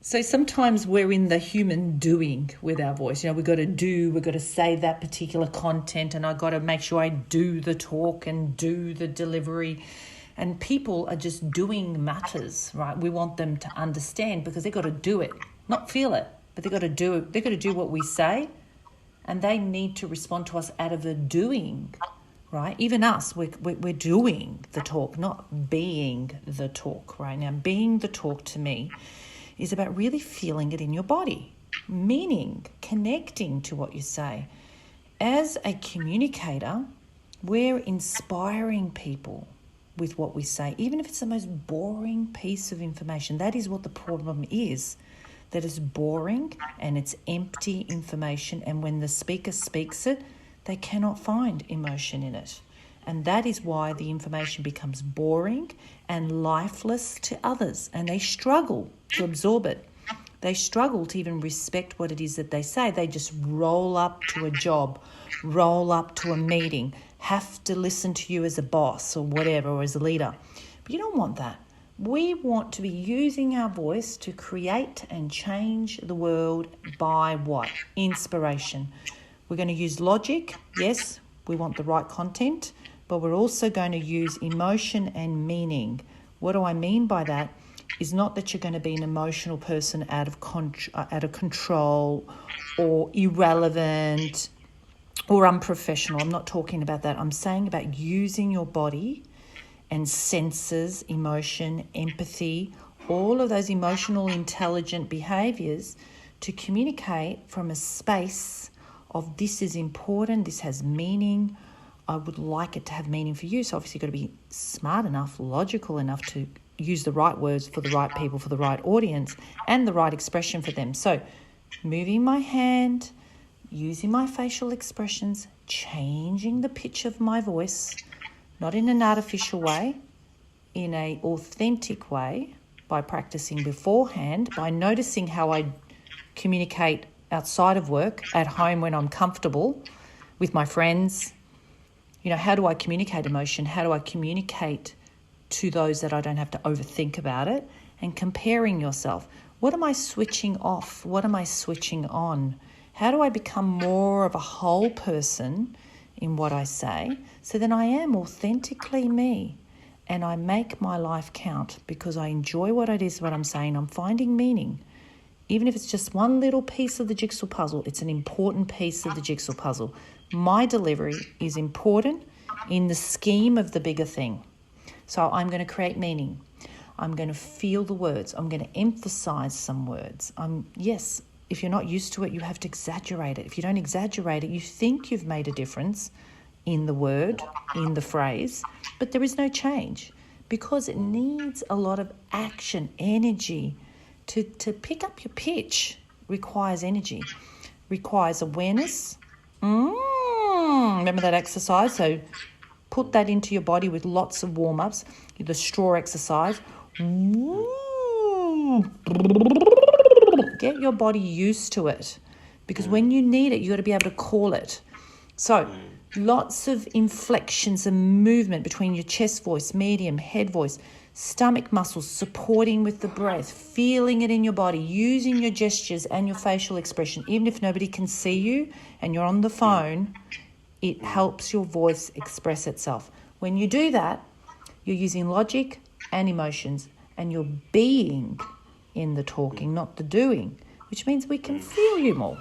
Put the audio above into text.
So sometimes we're in the human doing with our voice. We've got to say that particular content, and I've got to make sure I do the talk and do the delivery. And people are just doing matters, right? We want them to understand because they've got to do it, not feel it, but they've got to do it. They've got to do what we say, and they need to respond to us out of the doing, right? Even us, we're doing the talk, not being the talk, right? Now, being the talk to me is about really feeling it in your body, meaning connecting to what you say. As a communicator, we're inspiring people with what we say, even if it's the most boring piece of information. That is what the problem is, that it's boring and it's empty information, and when the speaker speaks it, they cannot find emotion in it. And that is why the information becomes boring and lifeless to others, and they struggle to absorb it. They struggle to even respect what it is that they say. They just roll up to a job, roll up to a meeting, have to listen to you as a boss or whatever, or as a leader. But you don't want that. We want to be using our voice to create and change the world by what? Inspiration. We're going to use logic. Yes, we want the right content, but we're also going to use emotion and meaning. What do I mean by that? Is not that you're going to be an emotional person out of control or irrelevant or unprofessional. I'm not talking about that. I'm saying about using your body and senses, emotion, empathy, all of those emotional, intelligent behaviours to communicate from a space of this is important, this has meaning, I would like it to have meaning for you. So obviously you've got to be smart enough, logical enough to use the right words for the right people, for the right audience, and the right expression for them. So moving my hand, using my facial expressions, changing the pitch of my voice, not in an artificial way, in an authentic way, by practicing beforehand, by noticing how I communicate outside of work, at home when I'm comfortable, with my friends. How do I communicate emotion? How do I communicate to those that I don't have to overthink about it? And comparing yourself. What am I switching off? What am I switching on? How do I become more of a whole person in what I say, so then I am authentically me and I make my life count because I enjoy what it is, what I'm saying. I'm finding meaning. Even if it's just one little piece of the jigsaw puzzle, it's an important piece of the jigsaw puzzle. My delivery is important in the scheme of the bigger thing. So I'm going to create meaning. I'm going to feel the words. I'm going to emphasize some words. Yes, if you're not used to it, you have to exaggerate it. If you don't exaggerate it, you think you've made a difference in the word, in the phrase, but there is no change because it needs a lot of action, energy. To pick up your pitch requires energy, requires awareness. Remember that exercise? So put that into your body with lots of warm-ups. The straw exercise. Get your body used to it because when you need it, you got to be able to call it. So lots of inflections and movement between your chest voice, medium, head voice, stomach muscles, supporting with the breath, feeling it in your body, using your gestures and your facial expression. Even if nobody can see you and you're on the phone, it helps your voice express itself. When you do that, you're using logic and emotions and you're being in the talking, not the doing, which means we can feel you more.